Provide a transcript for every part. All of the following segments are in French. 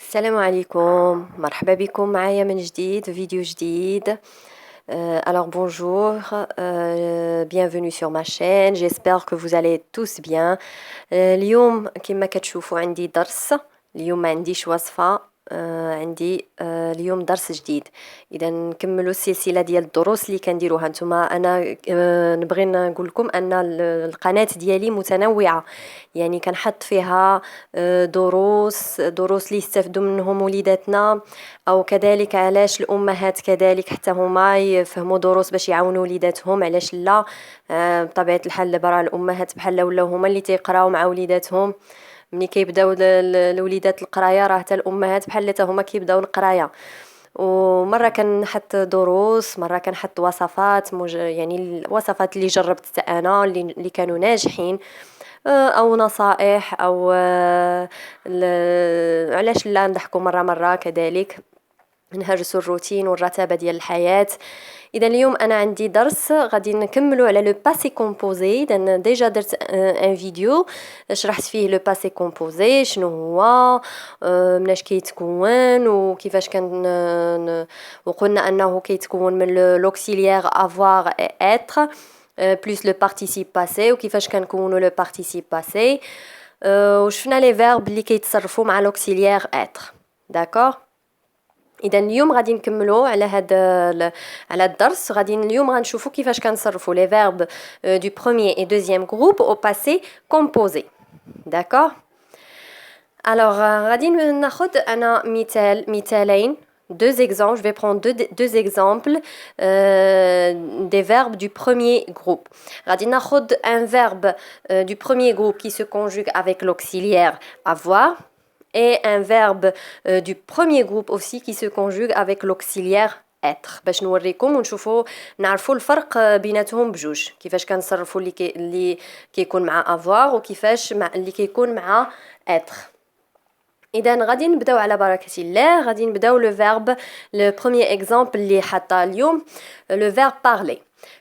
السلام عليكم مرحبا بكم معايا من جديد فيديو جديد. Alors bonjour, bienvenue sur ma chaîne, j'espère que vous allez tous bien. اليوم كما كتشوفوا عندي درس. اليوم ما عنديش وصفة. عندي اليوم درس جديد. اذا نكملوا السلسله ديال الدروس اللي كنديروها نتوما. انا نبغي نقول لكم ان القناه ديالي متنوعه، يعني كنحط فيها دروس اللي يستافدوا منهم وليداتنا، او كذلك علاش الامهات كذلك حتى هما يفهموا دروس باش يعاونوا وليداتهم، علاش لا. بطبيعه الحال دابا راه الامهات بحال ولاو هما اللي تيقراو مع وليداتهم. ملي كيبداو الوليدات القرايه راه حتى الامهات بحال حتى هما كيبداو القرايه. ومره كنحط دروس، مره كنحط وصفات يعني الوصفات اللي جربت حتى انا اللي كانوا ناجحين، او نصائح، او علاش لا نضحكوا مره كذلك نهرسوا الروتين والرتابه ديال الحياه. اذا اليوم انا عندي درس غادي نكملوا على لو باسي كومبوزي. اذا ديجا درت ان فيديو شرحت فيه لو باسي كومبوزي شنو هو، مناش كيتكون وكيفاش كان، وقلنا انه كيتكون من لوكسيليير افوار اي اتر بلس لو بارتيسيب باسي، وكيفاش كنكونوا لو بارتيسيب باسي، وشفنا لي فيرب اللي كيتصرفوا مع لوكسيليير اتر. داكور. اذا اليوم غادي نكملوا على الدرس. غادي اليوم غنشوفوا كيفاش كنصرفوا لي فيرب دو بروميير اي دوزيام جروب او باسي كومبوزي. داكور. alors غادي ناخذ انا مثالين، deux exemples. Je vais prendre deux exemples des verbes du premier groupe. غادي ناخذ un verbe du premier groupe qui se conjugue avec l'auxiliaire avoir, et un verbe du premier groupe aussi qui se conjugue avec l'auxiliaire être، باش نوريكم ونشوفوا نعرفوا الفرق بيناتهم بجوج، كيفاش كنصرفوا اللي كيكون مع avoir وكيفاش اللي كيكون مع être. اذا غادي نبداو على بركه الله. غادي نبداو لو فيرب. لو بروميير اكزامبل اللي حاطه اليوم لو فيرب parler.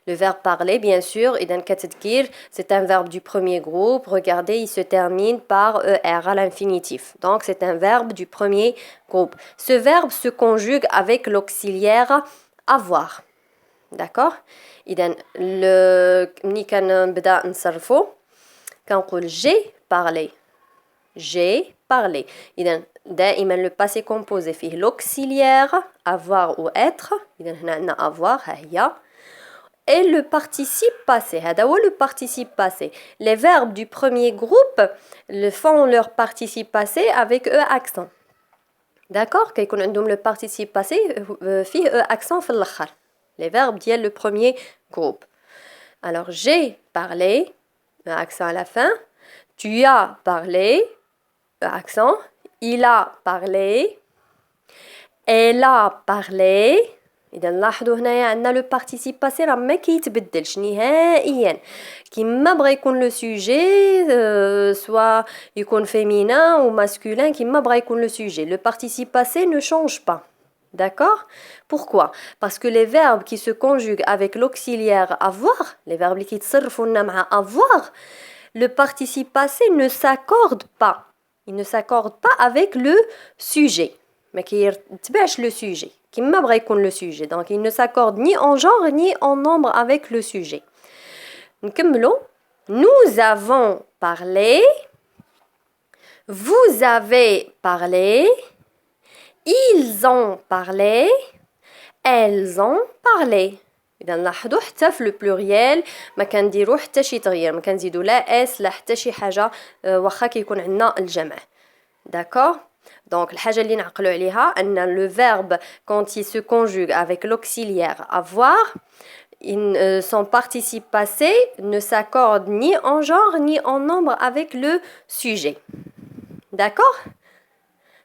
Le verbe parler, bien sûr, إذن كتذكير, c'est un verbe du premier groupe. Regardez, il se termine par ER à l'infinitif. Donc, c'est un verbe du premier groupe. Ce verbe se conjugue avec l'auxiliaire avoir. D'accord. إذن ملي كنبدا نصرفو كنقول j'ai parlé. J'ai parlé. إذن دائما le passé composé فيه l'auxiliaire avoir ou être. إذن هنا عندنا avoir ها هي. Et le participe passé. هذا هو le participe passé. Les verbes du premier groupe font leur participe passé avec E accent. D'accord. كيكون عندهم le participe passé فيه E accent في الآخر. Les verbes ديال le premier groupe. Alors j'ai parlé, accent à la fin. Tu as parlé, accent. Il a parlé. Elle a parlé. إذا نلاحظوا هنايا عندنا لو بارتيسيب باسي راه ما كيتبدلش نهائيا. كيما بغى يكون لو سوجي سوا يكون féminin ou masculin، كيما بغى يكون لو سوجي لو بارتيسيب باسي ne change pas. D'accord. Pourquoi? Parce que les verbes qui se conjuguent avec l'auxiliaire avoir, les verbes qui يتصرفوا لنا مع avoir, le participe passé ne s'accorde pas. Il ne s'accorde pas avec le sujet. ما كيتبعش le sujet. كيما بغى يكون le sujet. Donc il ne s'accorde ni en genre ni en nombre avec le sujet. نكملوا. Nous avons parlé. Vous avez parlé. Ils ont parlé. Elles ont parlé. إذا نلاحظوا حتى في البلوريال ما كنديروا حتى شي تغيير، ما كنزيدوا لا اس لا حتى شي حاجه واخا كيكون عندنا الجمع. داكور. Donc الحاجه اللي نعقلوا عليها ان le verbe quand il se conjugue avec l'auxiliaire avoir, son participe passé ne s'accorde ni en genre ni en nombre avec le sujet. D'accord.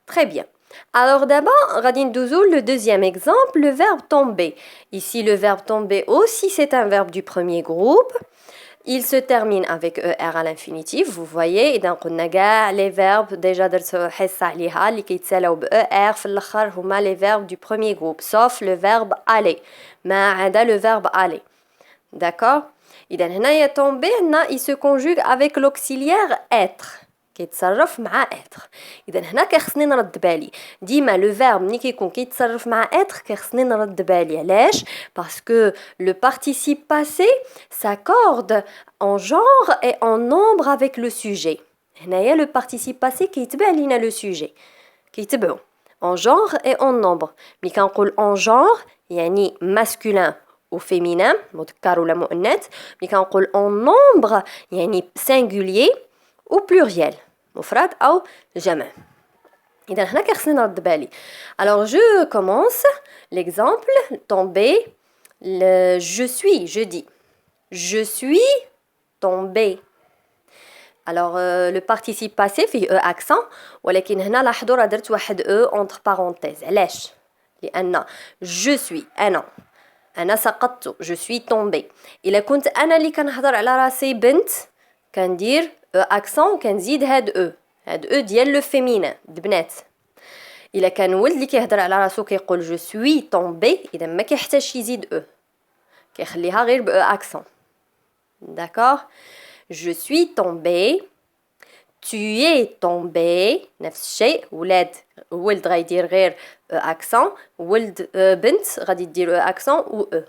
Très bien. Alors d'abord, غادي ندوزو le deuxième exemple, le verbe tomber. Ici, le verbe tomber aussi, c'est un verbe du premier groupe. Il se termine avec ER à l'infinitif, vous voyez. إذا قلنا كاع les verbes déjà درت حصة عليها اللي كيتسالاو ب ER في الآخر هما les verbes du premier groupe, sauf le verbe aller. ما عدا le verbe aller. D'accord. إذا هنايا tomber, il se conjugue avec l'auxiliaire être. كيتصرف مع être. اذا هنا كيخصني نرد بالي ديما لو فيرب ملي كيكون كيتصرف مع être كيخصني نرد بالي علاش باسكو لو participe passé s'accorde en genre et en nombre avec le sujet. هنايا لو participe passé كيتبع لينا لو sujet كيتبعو en genre et en nombre. ملي كنقول en genre يعني masculin و féminin مذكر ولا مؤنث. ملي كنقول en nombre يعني singulier ou pluriel مفرد أو جمع. إذا هنا كيخصني نرد بالي. Alors je commence l'exemple tomber je suis je dis je suis tombé. Alors le participe passé فيه e accent ولكن هنا لاحظوا راه درت واحد e entre parenthèses علاش لأن je suis أنا سقطت je suis tombé. إلا كنت أنا اللي كنهضر على راسي بنت كندير اكسون وكنزيد هاد او ديال لو فيمينين البنات. الا كان ولد اللي كيهضر على راسو كيقول جو سوي طومبي اذا ما كيحتاجش يزيد او كيخليها غير باو اكسون. داكوغ جو سوي طومبي tu es tombé نفس الشيء. ولد غيدير غير اكسون ولد بنت غادي دير اكسون و او.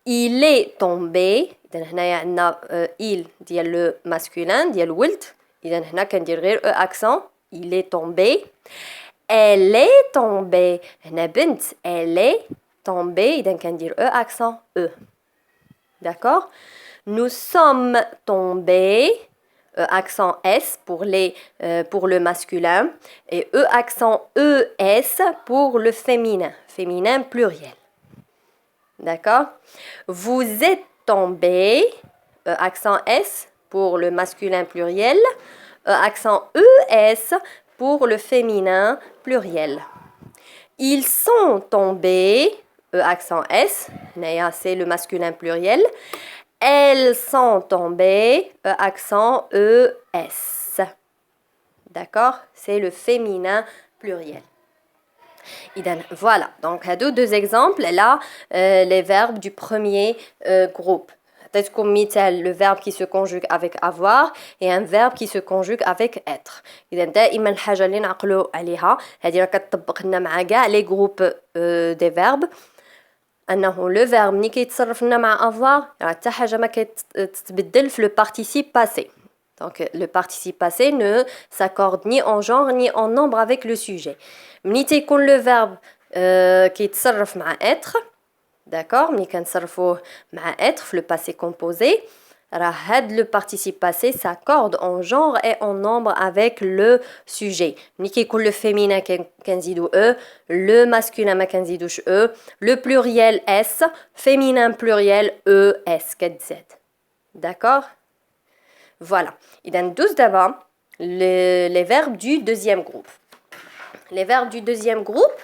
il est tombé إذا هنايا عندنا il ديال لو ماسكولين ديال ولد إذا هنا كندير غير او اكسون il est tombé. elle est tombée هنا بنت elle est tombée إذا كندير او اكسون او. d'accord nous sommes tombés accent S pour le masculin et E accent ES pour le féminin pluriel. D'accord? Vous êtes tombé, accent S pour le masculin pluriel, accent ES pour le féminin pluriel. Ils sont tombés, accent S, c'est le masculin pluriel. Elles sont tombées, accent ES. D'accord? C'est le féminin pluriel. Voilà, donc deux exemples là, les verbes du premier groupe. Peut-être comme le verbe qui se conjugue avec avoir et un verbe qui se conjugue avec être. إذا دائما الحاجة اللي نعقلوا عليها هذه راه كتطبق لنا مع كاع les groupes des verbes. أنه le verbe ملي كيتصرف لنا مع avoir راه حتى حاجة ما كتتبدل في le participe passé. Donc le participe passé ne s'accorde ni en genre ni en nombre avec le sujet. ملي تيكون le verbe كيتصرف مع être d'accord ملي كنصرفوه مع être في le passé composé راه هاد le participe passé s'accorde en genre et en nombre avec le sujet. ملي كيكون le féminin كنزيدو e le masculin ما كنزيدوش e le pluriel s féminin pluriel es كتزاد. d'accord voilà. إذا ندوز دابا les verbes du deuxième groupe. les verbes du deuxième groupe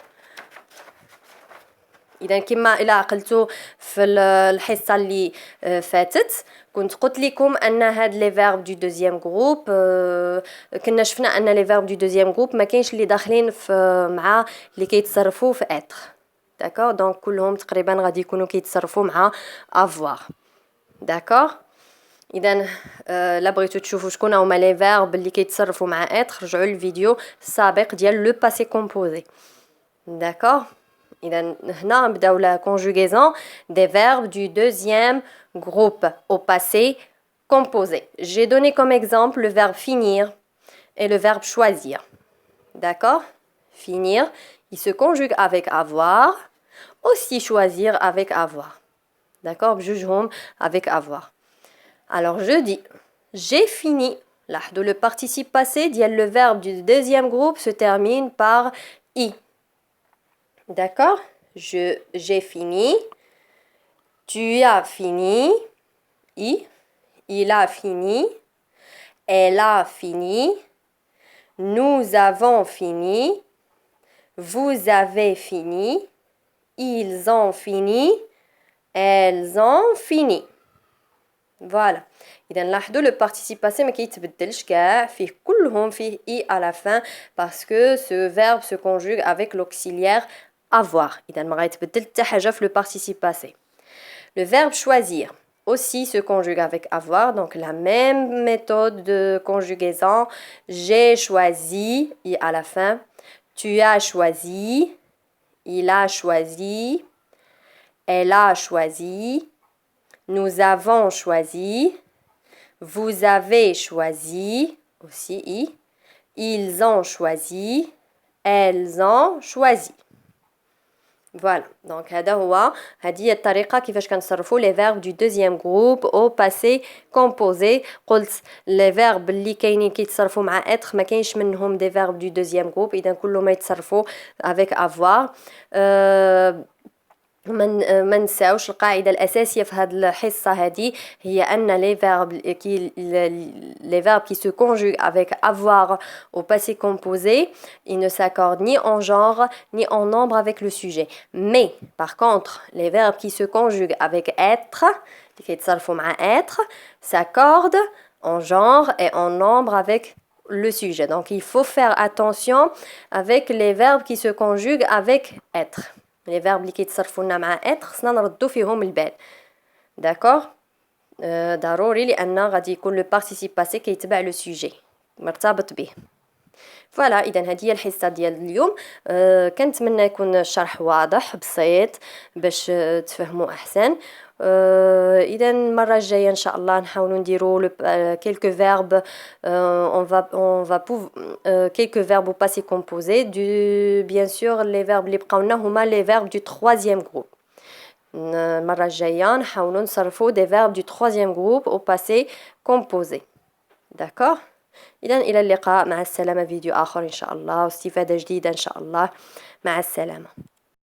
إذا كما إلا عقلتوا في الحصة اللي فاتت كنت قلت لكم أن هاد لي فيرب دو دوزيام جروب كنا شفنا أن لي فيرب دو دوزيام جروب ما كاينش اللي داخلين مع اللي كيتصرفوا في être. d'accord دونك كلهم تقريبا غادي يكونوا كيتصرفوا مع avoir. d'accord إذا لا بغيتو تشوفوا شكون هما لي فيرب اللي كيتصرفوا مع être رجعوا للفيديو السابق ديال لو باسي كومبوزي. d'accord إذا هنا نبداو la conjugaison des verbes du deuxième groupe au passé composé. J'ai donné comme exemple le verbe finir et le verbe choisir. D'accord? Finir, il se conjugue avec avoir, aussi choisir avec avoir. D'accord? بجوجهم avec avoir. Alors je dis j'ai fini. Là, le participe passé ديال le verbe du deuxième groupe se termine par i. D'accord? J'ai fini. Tu as fini. Il a fini. Elle a fini. Nous avons fini. Vous avez fini. Ils ont fini. Elles ont fini. Voilà. إذا نلاحظوا le participe passé ما كيتبدلش كاع فيه كلهم فيه i à la fin parce que ce verbe se conjugue avec l'auxiliaire avoir. إذا ما غيتبدل حتى حاجة في le participe passé. Le verbe choisir. aussi se conjugue avec avoir, donc la même méthode de conjugaison. J'ai choisi, et à la fin, tu as choisi, il a choisi, elle a choisi, nous avons choisi, vous avez choisi, aussi i, ils ont choisi, elles ont choisi. Voilà, donc هذا هو هذه هي الطريقة كيفاش كنصرفوا les verbes du deuxième groupe au passé composé. قلت les verbes اللي كاينين كيتصرفوا مع être ما كاينش منهم des verbes du deuxième groupe، إذا كلهم يتصرفوا avec avoir. ما نساوش القاعدة الأساسية في هذه الحصة هذه هي أن les verbes qui se conjuguent avec avoir au passé composé, ils ne s'accordent ni en genre ni en nombre avec le sujet. Mais par contre, les verbes qui se conjuguent avec être, qui يتصرفوا مع être, s'accordent en genre et en nombre avec le sujet. Donc il faut faire attention avec les verbes qui se conjuguent avec être. Les verbes اللي كيتصرفوا لنا مع être خصنا نردوا فيهم البال. داكوغ ضروري لان غادي يكون لو بارتيسيب باسي كيتبع لو سوجي مرتبط به. فوالا اذا هذه هي الحصه ديال اليوم. كنتمنى يكون الشرح واضح بسيط باش تفهموا احسن. اذا المره الجايه ان شاء الله نحاولوا نديروا quelques verbes on va quelques verbes au passé composé du bien sûr les verbes اللي بقاو لنا هما les verbes du troisième groupe. المره الجايه نحاولوا نصرفوا des verbes du troisième groupe au passé composé. d'accord. إذن إلى اللقاء، مع السلامة. فيديو آخر إن شاء الله واستفادة جديدة إن شاء الله. مع السلامة.